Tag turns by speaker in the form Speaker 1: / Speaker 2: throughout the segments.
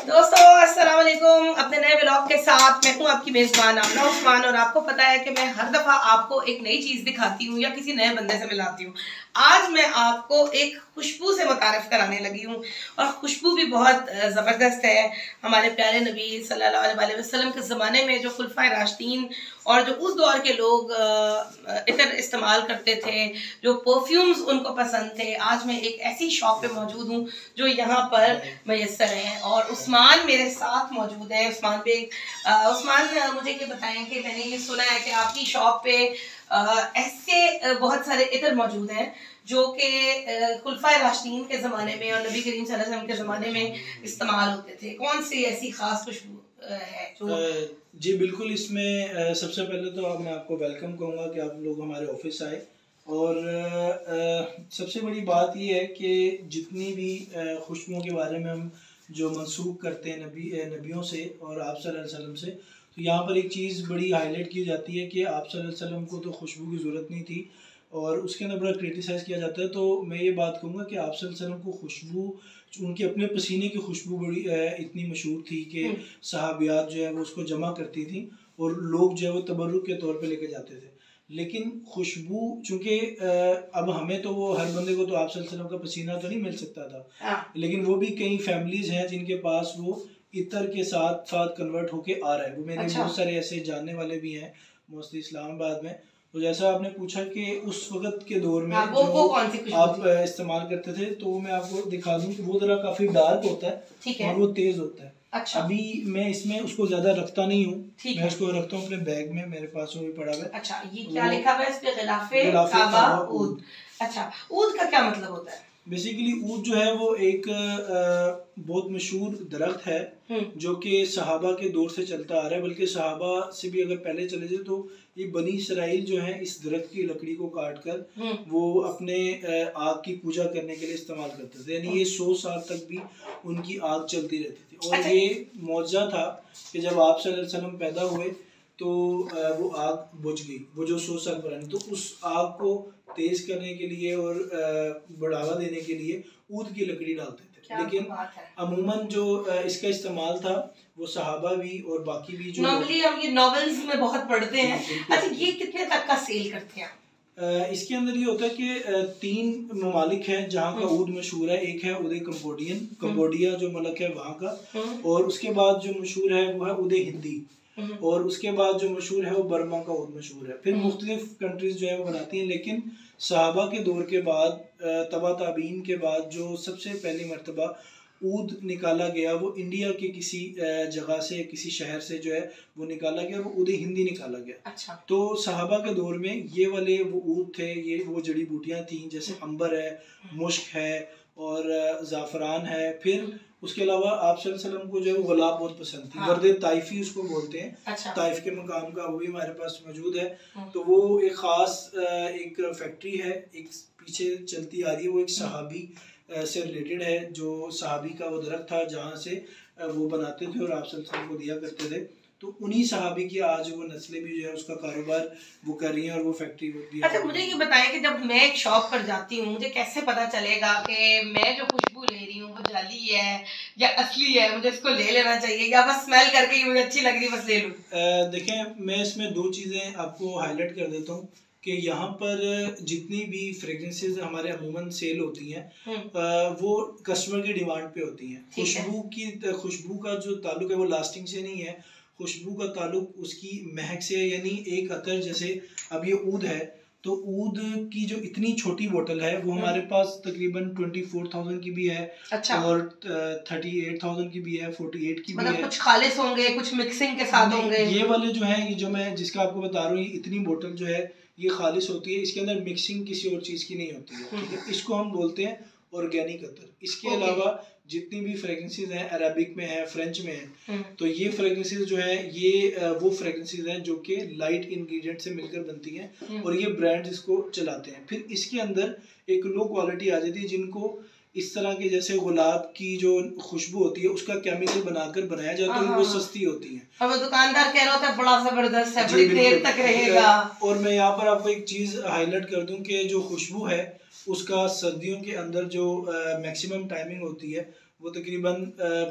Speaker 1: दोस्तों अस्सलाम वालेकुम। अपने नए व्लॉग के साथ मैं हूँ आपकी मेज़बान आमना उस्मान और आपको पता है कि मैं हर दफ़ा आपको एक नई चीज़ दिखाती हूँ या किसी नए बंदे से मिलाती हूँ। आज मैं आपको एक खुशबू से मुतारिफ कराने लगी हूँ और खुशबू भी बहुत ज़बरदस्त है। हमारे प्यारे नबी सल्लल्लाहु अलैहि वसल्लम के ज़माने में जो खुलफाए राशिदीन और जो उस दौर के लोग इतर इस्तेमाल करते थे, जो परफ्यूम्स उनको पसंद थे, आज मैं एक ऐसी शॉप पे मौजूद हूँ जो यहाँ पर मैसर है और उस्मान मेरे साथ मौजूद है। उस्मान मुझे ये बताएं कि मैंने ये सुना है कि आपकी शॉप पे ऐसे बहुत सारे इतर मौजूद हैं जो कि खुलफाए राशिदीन के ज़माने में और नबी करीम सल्लल्लाहु अलैहि वसल्लम के ज़माने में इस्तेमाल होते थे। कौन सी ऐसी ख़ास खुशबू है जो
Speaker 2: जी बिल्कुल। इसमें सबसे पहले तो मैं आपको वेलकम कहूँगा कि आप लोग हमारे ऑफिस आए और सबसे बड़ी बात ये है कि जितनी भी खुशबुओं के बारे में हम जो मंसूब करते हैं नबियों से और आप सल्लल्लाहु अलैहि वसल्लम से, तो यहाँ पर एक चीज़ बड़ी हाईलाइट की जाती है कि आप सल्लल्लाहु अलैहि वसल्लम को तो खुशबू की ज़रूरत नहीं थी और उसके अंदर बड़ा क्रिटिसाइज़ किया जाता है। तो मैं ये बात कहूँगा कि आप सल्लल्लाहु अलैहि वसल्लम को खुशबू उनके अपने पसीने की खुशबू बड़ी इतनी मशहूर थी कि सहाबियात जो है वो उसको जमा करती थी और लोग जो है वो तबर्रुक के तौर पे लेके जाते थे। लेकिन खुशबू चूँकि अब हमें तो वो हर बंदे को तो आप सल्लल्लाहु अलैहि वसल्लम का पसीना तो नहीं मिल सकता था, लेकिन वो भी कई फैमिलीज़ हैं जिनके पास वो इतर के साथ साथ कन्वर्ट होके आ रहा है। वो मेरे बहुत सारे ऐसे जानने वाले भी हैं मोस्टली इस्लामाबाद में। तो जैसा आपने पूछा कि उस वक्त के दौर में
Speaker 1: वो कौन सी
Speaker 2: आप इस्तेमाल करते थे, तो मैं आपको दिखा दूं कि वो जरा काफी डार्क होता है और वो तेज होता है।
Speaker 1: अच्छा।
Speaker 2: अभी मैं इसमें उसको ज्यादा रखता नहीं हूँ, मैं उसको रखता हूँ अपने बैग में, मेरे पास वो भी पड़ा हुआ है।
Speaker 1: अच्छा, ये क्या लिखा हुआ है इस पे? गिलाफे काबा ऊद। अच्छा, ऊद का क्या मतलब होता है?
Speaker 2: बेसिकली ऊद जो है वो एक बहुत मशहूर दरख्त है जो कि सहाबा के दौर से चलता आ रहा है, बल्कि सहाबा से भी अगर पहले चले जाए तो ये बनी इसराइल जो है इस दरख्त की लकड़ी को काट कर वो अपने आग की पूजा करने के लिए इस्तेमाल करते थे। यानी ये 100 साल तक भी उनकी आग चलती रहती थी और ये मौजज़ा था कि जब आप सल्लल्लाहु अलैहि वसल्लम पैदा हुए तो वो आग बुझ गई, वो जो 100 साल पुरानी। तो उस आग को तेज करने के लिए और बढ़ावा देने के लिए ऊद की लकड़ी डालते थे। लेकिन अमूमन जो इसका इस्तेमाल था वो सहाबा भी और बाकी भी जो
Speaker 1: नॉर्मली हम ये नॉवेल्स में बहुत पढ़ते हैं। अच्छा, ये कितने तक का सेल करते हैं?
Speaker 2: इसके अंदर ये होता है कि 3 ममालिक हैं जहाँ का ऊद मशहूर है। एक है ऊद कंबोडिया जो मुल्क है वहाँ का, और उसके बाद जो मशहूर है वो है ऊद हिंदी, और उसके बाद जो मशहूर है वो बर्मा का ऊद मशहूर है। फिर मुख्तलिफ कंट्रीज जो है वो बनाती हैं, लेकिन सहाबा के दौर के बाद तबा ताबीन के बाद जो सबसे पहली मरतबा ऊद निकाला गया वो इंडिया के किसी जगह से, किसी शहर से जो है वो निकाला गया, वो ऊद हिंदी निकाला गया।
Speaker 1: अच्छा। तो
Speaker 2: सहाबा के दौर में ये वाले वो ऊद थे, ये वो जड़ी बूटियाँ थी जैसे अंबर है, मुश्क है और ज़ाफ़रान है। फिर उसके अलावा आप सल्लल्लाहु अलैहि वसल्लम को जो है वो गुलाब बहुत पसंद थी। वर्दे ताइफी उसको बोलते हैं। अच्छा। ताइफ के मकाम का वो भी हमारे पास मौजूद है। तो वो एक ख़ास एक फैक्ट्री है, एक पीछे चलती आ रही है, वो एक सहाबी से रिलेटेड है, जो सहाबी का वो दरख्त था जहाँ से वो बनाते थे और आप सल्लल्लाहु अलैहि वसल्लम को दिया करते थे। तो उन्हीं सहाबी की आज वो नस्लें भी जो है उसका कारोबार वो कर रही हैं और वो फैक्ट्री भी।
Speaker 1: अच्छा, मुझे ये बताएं कि जब मैं एक शॉप पर जाती हूँ मुझे कैसे पता चलेगा कि मैं जो खुशबू ले रही हूँ वो जाली है या असली है? मुझे इसको ले लेना चाहिए या बस स्मेल करके ही मुझे अच्छी लग रही बस ले लूँ?
Speaker 2: देखें, मैं इसमें 2 चीज़ें आपको हाईलाइट कर देता हूँ कि यहाँ पर जितनी भी फ्रेग्रेंसेस हमारे अमूमन सेल होती हैं वो कस्टमर की डिमांड पे होती हैं। खुशबू का जो ताल्लुक है वो लास्टिंग से नहीं है, खुशबू का ताल्लुक उसकी महक से। यानी एक अतर, जैसे अब ये ऊद है तो ऊद की जो इतनी छोटी बोतल है वो हमारे पास तकरीबन 24,000 की भी है। अच्छा। और 38,000 की भी है, 48 की भी है।
Speaker 1: कुछ खालिस होंगे, कुछ मिक्सिंग के साथ होंगे।
Speaker 2: ये वाले जो है, ये जो मैं जिसका आपको बता रहा हूँ, ये इतनी बोतल जो है ये खालिस होती है, इसके अंदर मिक्सिंग किसी और चीज़ की नहीं होती है, ठीक है। इसको हम बोलते हैं ऑर्गेनिक अतर। इसके अलावा जितनी भी फ्रेग्रेंसेस हैं अरबिक में है, फ्रेंच में है, तो ये फ्रेग्रेंसेस जो है ये वो फ्रेग्रेंसेस हैं जो कि लाइट इंग्रेडिएंट से मिलकर बनती हैं और ये ब्रांड्स इसको चलाते हैं। फिर इसके अंदर एक लो क्वालिटी आ जाती है जिनको इस तरह के जैसे गुलाब की जो खुशबू होती है उसका केमिकल बनाकर बनाया जाता है, वो सस्ती होती है।
Speaker 1: अब दुकानदार कह रहा है बड़ा जबरदस्त है, बड़ी देर तक रहेगा।
Speaker 2: और मैं यहाँ पर आपको एक चीज हाईलाइट कर दूं कि जो खुशबू है उसका सर्दियों के अंदर जो मैक्सिमम टाइमिंग होती है वो तकरीबन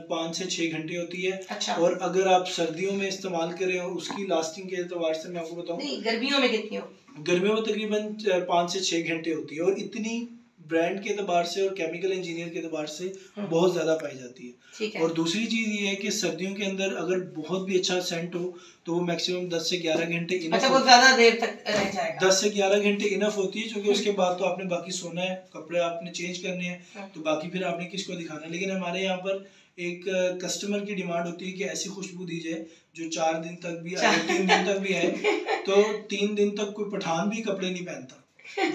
Speaker 2: 5 से 6 घंटे होती है।
Speaker 1: अच्छा।
Speaker 2: और अगर आप सर्दियों में इस्तेमाल करें और उसकी लास्टिंग के एतबार से मैं आपको बताऊं,
Speaker 1: नहीं, गर्मियों में कितनी होती?
Speaker 2: गर्मियों में तकरीबन 5 से 6 घंटे होती है और इतनी ब्रांड के एतबार से और केमिकल इंजीनियर के एतबार से बहुत ज़्यादा पाई जाती है।
Speaker 1: ठीक है।
Speaker 2: और दूसरी चीज़ ये है कि सर्दियों के अंदर अगर बहुत भी अच्छा सेंट हो तो वो मैक्सिमम 10 से 11 घंटे इनफ।
Speaker 1: अच्छा, वो ज़्यादा देर तक रह जाएगा।
Speaker 2: 10 से 11 घंटे इनफ होती है, क्योंकि उसके बाद तो आपने बाकी सोना है, कपड़े आपने चेंज करने हैं, तो बाकी फिर आपने किसको दिखाना है। लेकिन हमारे यहाँ पर एक कस्टमर की डिमांड होती है कि ऐसी खुशबू दी जाए जो 4 दिन तक भी आए, 3 दिन तक भी आए। तो 3 दिन तक कोई पठान भी कपड़े नहीं पहनता,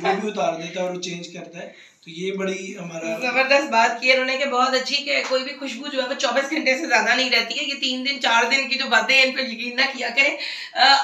Speaker 2: वो भी उतार देता है और वो चेंज करता है। तो ये बड़ी हमारा
Speaker 1: जबरदस्त बात की है उन्होंने कि बहुत अच्छी कि कोई भी खुशबू जो है वो 24 घंटे से ज्यादा नहीं रहती है। ये 3 दिन 4 दिन की जो बातें हैं इन पर यकीन ना किया करें।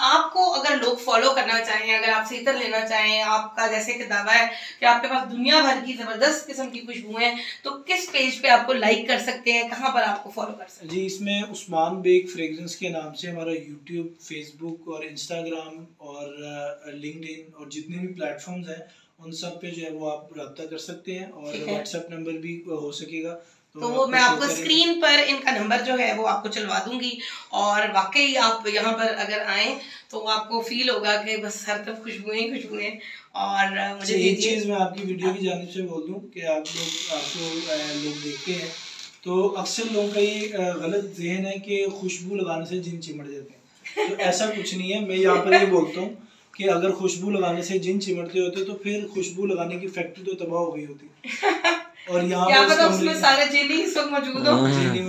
Speaker 1: आपको अगर लोग फॉलो करना चाहें, अगर आप से इतर लेना चाहें, आपका जैसे कि दावा है कि आपके पास दुनिया भर की जबरदस्त किस्म की खुशबू है, तो किस पेज पे आपको लाइक कर सकते हैं, कहाँ पर आपको फॉलो कर सकते हैं?
Speaker 2: जी, इसमें उस्मान बेग फ्रेग्रेंस के नाम से हमारा यूट्यूब, फेसबुक और इंस्टाग्राम और लिंक्डइन और जितने भी प्लेटफॉर्म्स हैं उन सब पे जो है वो आप रब्ता कर सकते हैं। और व्हाट्सएप नंबर भी हो सकेगा
Speaker 1: तो वो मैं आपको स्क्रीन पर इनका नंबर जो है वो आपको चलवा दूंगी। और वाकई आप यहाँ पर अगर आए तो आपको फील होगा कि बस हर तरफ खुशबुएं ही खुशबुएं। और मुझे
Speaker 2: एक चीज़ मैं आपकी वीडियो की जानिब से बोल दूं कि आपको लोग देखते हैं तो अक्सर लोगों का ये गलत ज़हन है कि खुशबू लगाने से जिन चिमड़ जाते हैं। तो ऐसा कुछ नहीं है। मैं यहाँ पर ये बोलता हूँ कि अगर खुशबू लगाने से जिन चिमड़ते होते तो फिर खुशबू लगाने की फैक्ट्री तो तबाह हो गई होती। और यहाँ पर
Speaker 1: उसमें सारे जिन ही इस वक्त मौजूद हो।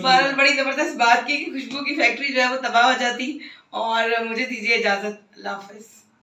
Speaker 1: पर बड़ी जबरदस्त बात की कि खुशबू की फैक्ट्री जो है वो तबाह हो जाती। और मुझे दीजिए इजाजत, अल्लाह हाफिज।